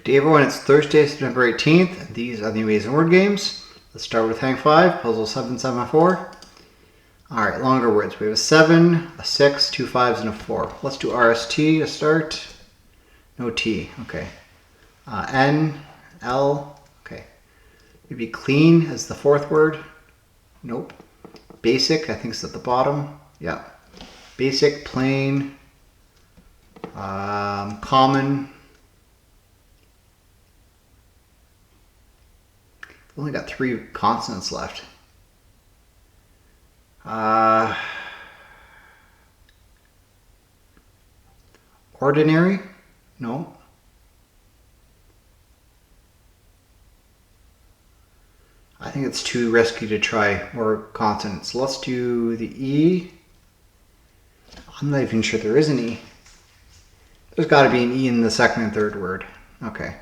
day everyone, it's Thursday, September 18th. These are the Amazing Word Games. Let's start with Hang 5, Puzzle 774. Alright, longer words. We have a 7, a 6, 2 5s, and a 4. Let's do RST to start. No T, okay. N, L, okay. Maybe clean as the fourth word. Nope. Basic, I think it's at the bottom. Yeah. Basic, plain, common. Only got 3 consonants left. Ordinary? No. I think it's too risky to try more consonants. Let's do the E. I'm not even sure there is an E. There's got to be an E in the second and third word. Okay.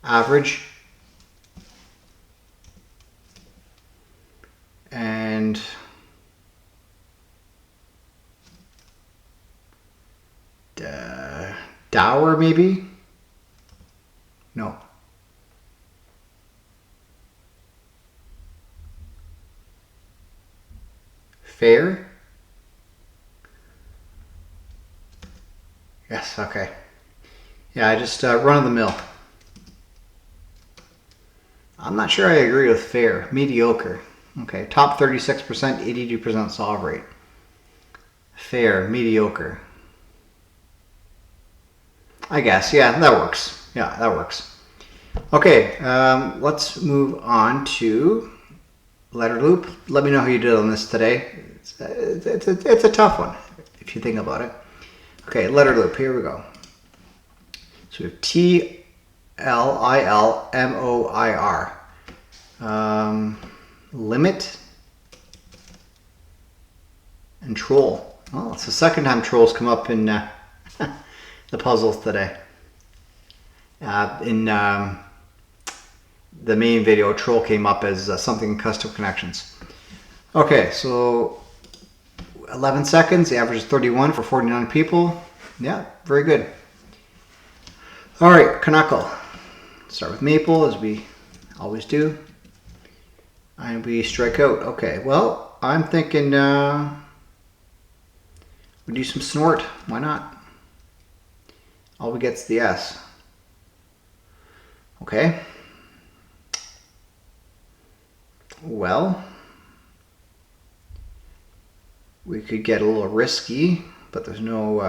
Average. And dour, maybe? No. Fair? Yes, okay. Yeah, I just run of the mill. I'm not sure I agree with fair. Mediocre. Okay, top 36%, 82% solve rate. Fair, mediocre. I guess, yeah, that works. Yeah, that works. Okay, let's move on to letter loop. Let me know how you did on this today. It's a tough one, if you think about it. Okay, letter loop, here we go. So we have T-L-I-L-M-O-I-R. Limit and troll. Well, it's the second time trolls come up in the puzzles today. In the main video, troll came up as something in custom connections. Okay, so 11 seconds. The average is 31 for 49 people. Yeah, very good. All right, Canuckle. Start with maple, as we always do. And we strike out. Okay, well, I'm thinking we do some snort. Why not? All we get's the S. Okay. Well, we could get a little risky, but there's no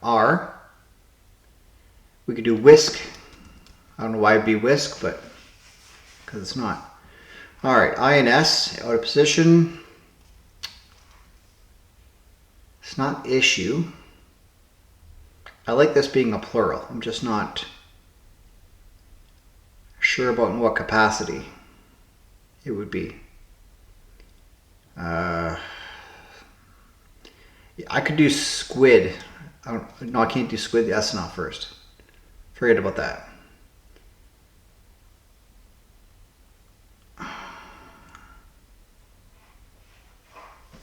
R. We could do whisk. I don't know why it'd be whisk, but because it's not. All right, INS, out of position. It's not issue. I like this being a plural. I'm just not sure about in what capacity it would be. I could do squid. No, I can't do squid. The S not first. Forget about that.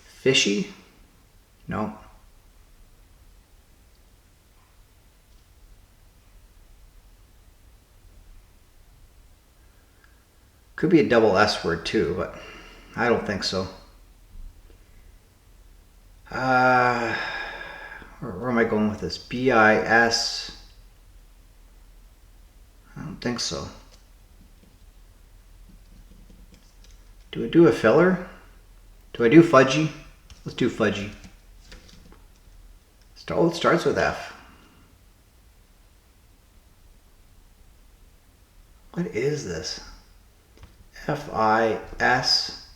Fishy? No. Could be a double S word too, but I don't think so. Where am I going with this? B-I-S? I don't think so. Do I do a filler? Do I do fudgy? Let's do fudgy. Oh, it starts with F. What is this? F-I-S.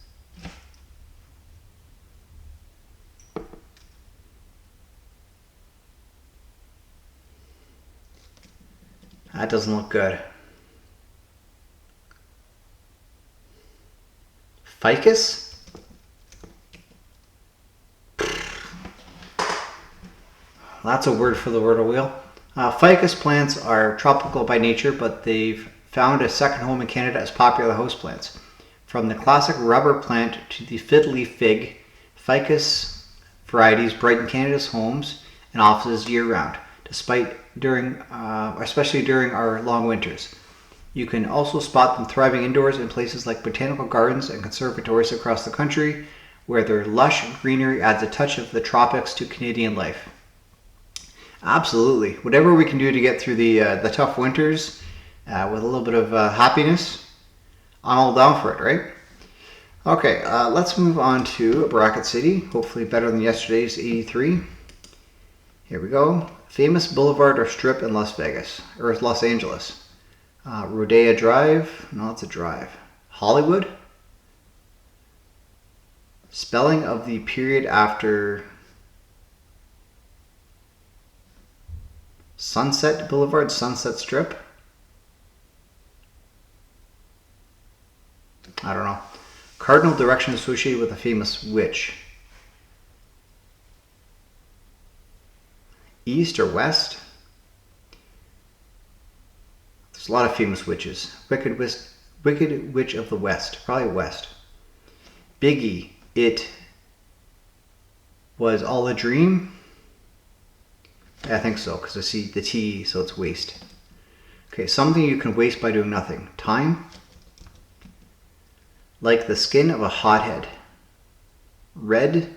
That doesn't look good. Ficus? That's a word for the Wordle wheel. Ficus plants are tropical by nature, but they've found a second home in Canada as popular house plants. From the classic rubber plant to the fiddly fig, Ficus varieties brighten Canada's homes and offices year-round, especially during our long winters. You can also spot them thriving indoors in places like botanical gardens and conservatories across the country, where their lush greenery adds a touch of the tropics to Canadian life. Absolutely. Whatever we can do to get through the tough winters with a little bit of happiness, I'm all down for it, right? Okay, let's move on to Bracket City. Hopefully better than yesterday's 83. Here we go. Famous boulevard or strip in Las Vegas, or Los Angeles. Rodeo Drive. No, that's a drive. Hollywood. Spelling of the period after Sunset Boulevard, Sunset Strip. I don't know. Cardinal direction associated with a famous witch. East or west? There's a lot of famous witches. Wicked Witch of the West. Probably west. Biggie. It was all a dream? I think so, because I see the T, so it's waste. Okay, something you can waste by doing nothing. Time? Like the skin of a hothead. Red?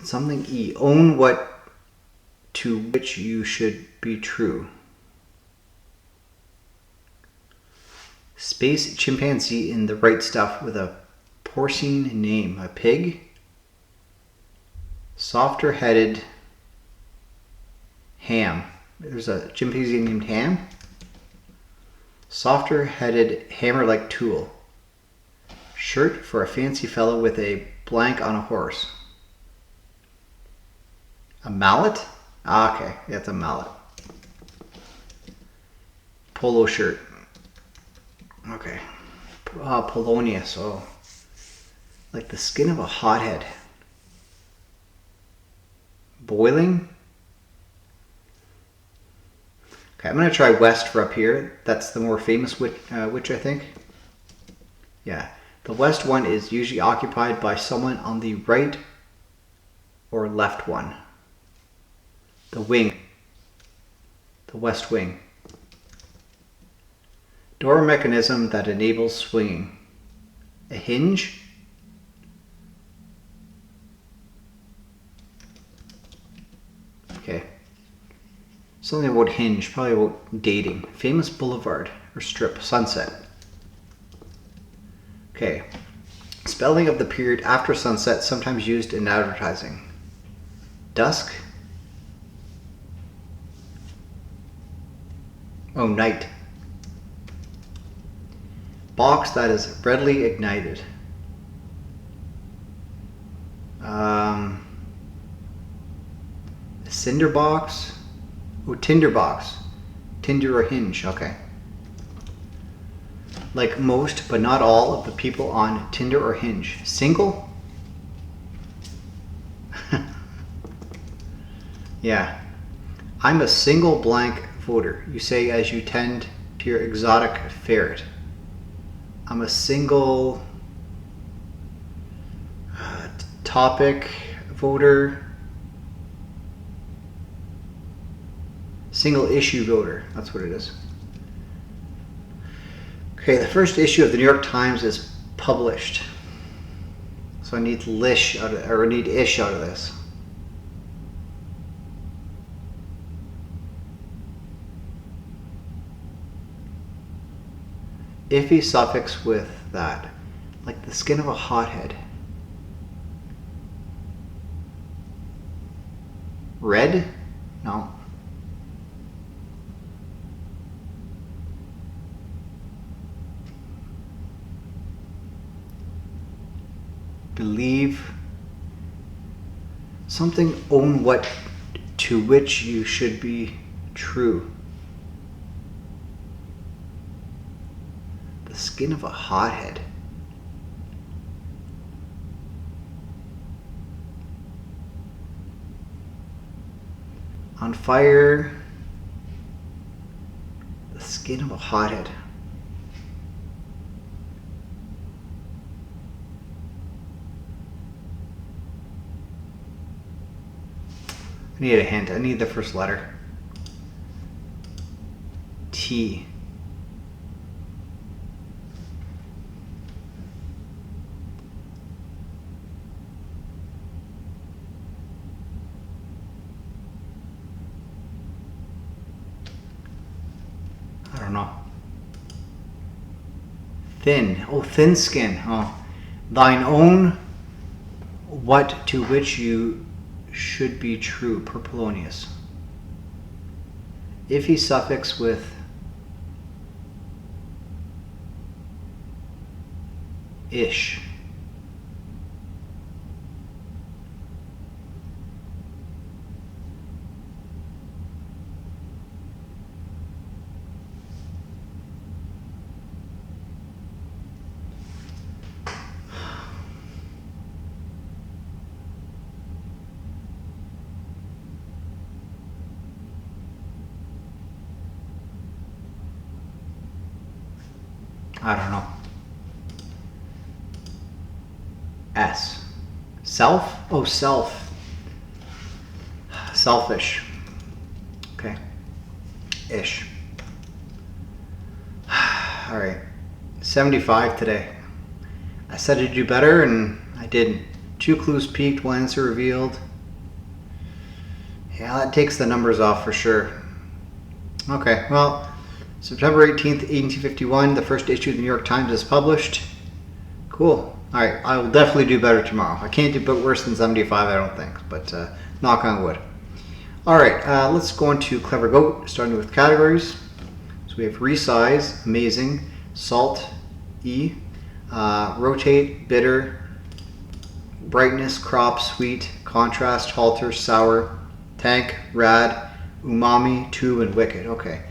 Something E. Own what to which you should be true. Space chimpanzee in the right stuff with a porcine name. A pig? Softer headed ham. There's a chimpanzee named Ham. Softer headed hammer like tool. Shirt for a fancy fellow with a blank on a horse. A mallet? Ah, okay, yeah, it's a mallet. Polo shirt. Okay. Polonia, so like the skin of a hothead. Boiling? Okay, I'm going to try west for up here. That's the more famous witch, I think. Yeah, the west one is usually occupied by someone on the right or left one. The wing. The west wing. Door mechanism that enables swinging. A hinge? Okay. Something about hinge, probably about dating. Famous boulevard or strip, Sunset. Okay. Spelling of the period after sunset, sometimes used in advertising. Dusk? Oh, night. Box that is readily ignited. Cinder box. Oh, tinder box. Tinder or hinge. Okay. Like most, but not all, of the people on Tinder or Hinge. Single? Yeah. I'm a single blank voter. You say as you tend to your exotic ferret. I'm a single topic voter. Single issue voter. That's what it is. Okay, the first issue of the New York Times is published. So I need ish out of this. Iffy suffix with that. Like the skin of a hothead. Red? No. Believe. Something own what to which you should be true. The skin of a hothead. On fire. The skin of a hothead. I need a hint. I need the first letter. T. I don't know. Thin. Oh, thin skin. Oh. Thine own what to which you should be true. Perpolonius. If he suffix with ish. I don't know. S. Self? Oh, self. Selfish. Okay. Ish. All right. 75 today. I said I'd do better and I didn't. 2 clues peaked, 1 answer revealed. Yeah, that takes the numbers off for sure. Okay, well, September 18th, 1851, the first issue of the New York Times is published. Cool. All right, I will definitely do better tomorrow. I can't do worse than 75, I don't think, but knock on wood. All right, let's go into Clever Goat, starting with categories. So we have resize, amazing, salt, E, rotate, bitter, brightness, crop, sweet, contrast, halter, sour, tank, rad, umami, tube, and wicked. Okay.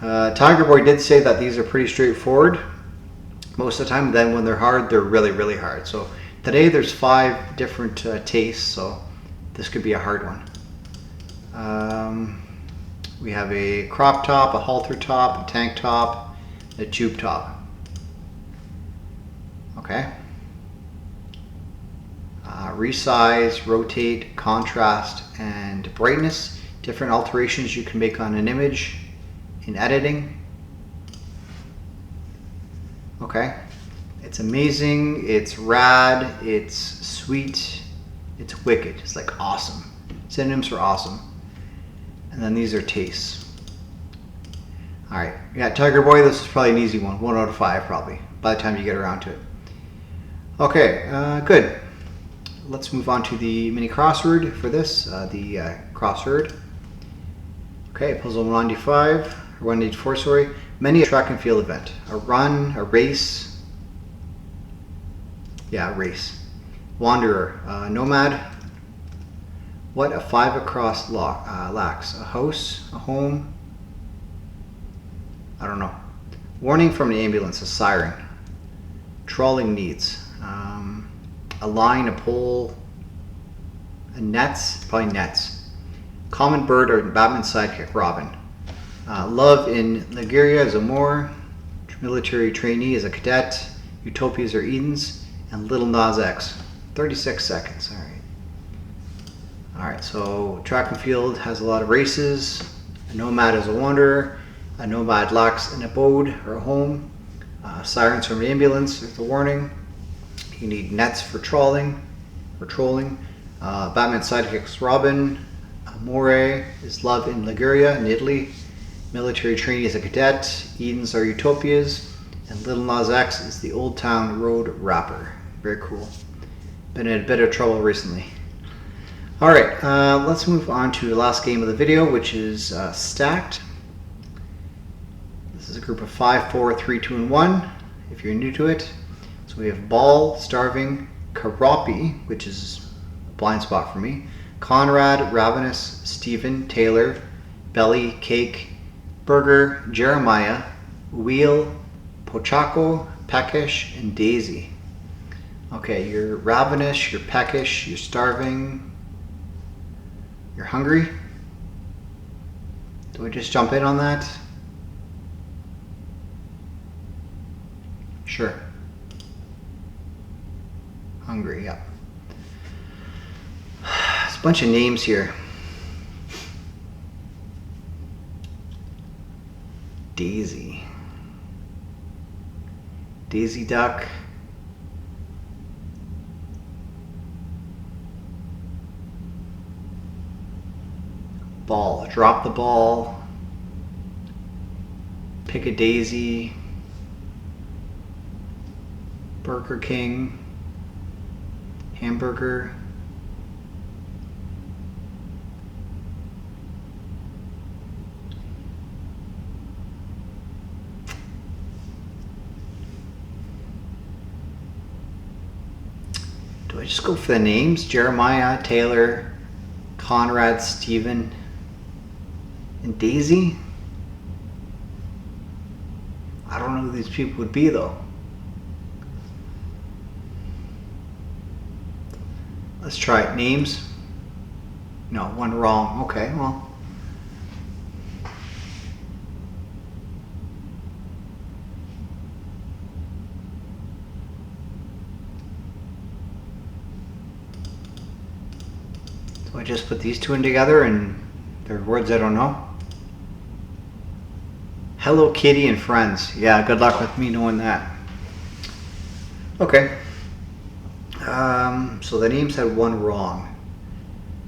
Tiger Boy did say that these are pretty straightforward most of the time. Then when they're hard, they're really, really hard. So today there's 5 different tastes, so this could be a hard one. We have a crop top, a halter top, a tank top, a tube top. Okay. Resize, rotate, contrast, and brightness. Different alterations you can make on an image in editing. Okay. It's amazing, it's rad, it's sweet, it's wicked. It's like awesome. Synonyms for awesome. And then these are tastes. All right, yeah, Tiger Boy, this is probably an easy one. 1 out of 5 probably, by the time you get around to it. Okay, good. Let's move on to the mini crossword for this, the CrossHerd. Okay, puzzle 195, or 184, sorry. Many a track and field event. A run, a race. Yeah, a race. Wanderer, nomad. What a 5 across lacks. A house, a home. I don't know. Warning from the ambulance, a siren. Trawling needs. A line, a pole, a nets, probably nets. Common bird or Batman sidekick, Robin. Love in Liguria is a Moor. Military trainee is a cadet. Utopias are Edens. And Little Nas X. 36 seconds. All right. All right. So track and field has a lot of races. A nomad is a wanderer. A nomad lacks an abode or a home. Sirens from the ambulance is the warning. You need nets for trawling or trolling. Batman sidekick is Robin. Amore is love in Liguria in Italy. Military trainee is a cadet. Edens are utopias. And Little Nas X is the Old Town Road rapper. Very cool. Been in a bit of trouble recently. All right, let's move on to the last game of the video, which is stacked. This is a group of 5, 4, 3, 2, and 1, if you're new to it. So we have Ball, Starving, Karapi, which is a blind spot for me, Conrad, Ravenous, Stephen, Taylor, Belly, Cake, Burger, Jeremiah, Wheel, Pochaco, Peckish, and Daisy. Okay, you're ravenous, you're peckish, you're starving, you're hungry. Do we just jump in on that? Sure. Hungry, yeah. There's a bunch of names here. Daisy. Daisy Duck. Ball. Drop the ball. Pick a daisy. Burger King. Hamburger. Do I just go for the names? Jeremiah, Taylor, Conrad, Stephen, and Daisy? I don't know who these people would be though. Let's try it. Names? No, one wrong. Okay, well. So I just put these two in together and they're words I don't know. Hello Kitty and Friends. Yeah, good luck with me knowing that. Okay. So the names had one wrong.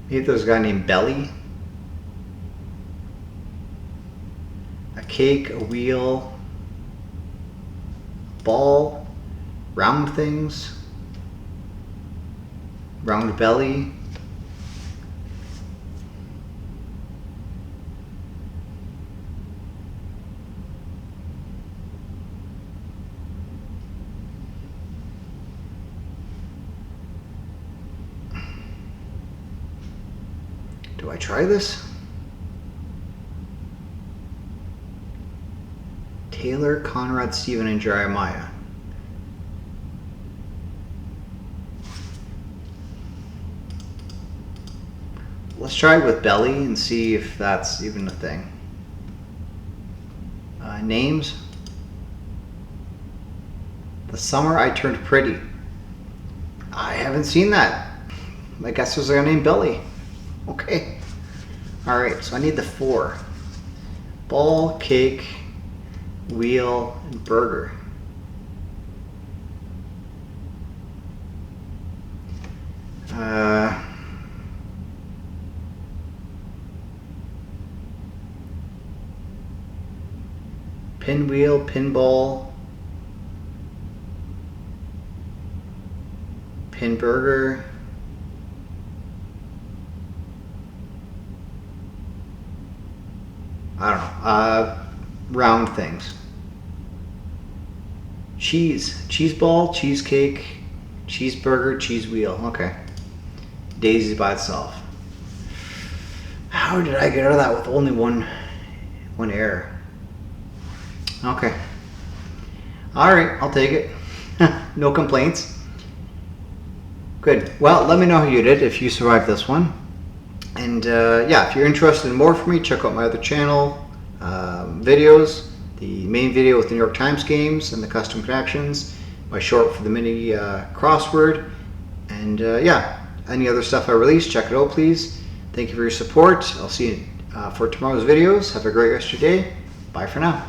Maybe there's a guy named Belly. A cake, a wheel, ball, round things, round belly. Do I try this? Taylor, Conrad, Stephen, and Jeremiah. Let's try it with Belly and see if that's even a thing. Names. The Summer I Turned Pretty. I haven't seen that. I guess there's a guy named Belly. Okay. Alright, so I need the 4. Ball, cake, wheel, and burger. Pinwheel, pinball, pinburger. I don't know. Round things. Cheese ball, cheesecake, cheeseburger, cheese wheel. Okay. Daisy by itself. How did I get out of that with only one error? Okay. Alright, I'll take it. No complaints. Good. Well, let me know how you did if you survived this one. And yeah, if you're interested in more from me, check out my other channel videos. The main video with the New York Times games and the custom connections, my short for the Mini Crossword. And yeah, any other stuff I release, check it out please. Thank you for your support. I'll see you for tomorrow's videos. Have a great rest of your day. Bye for now.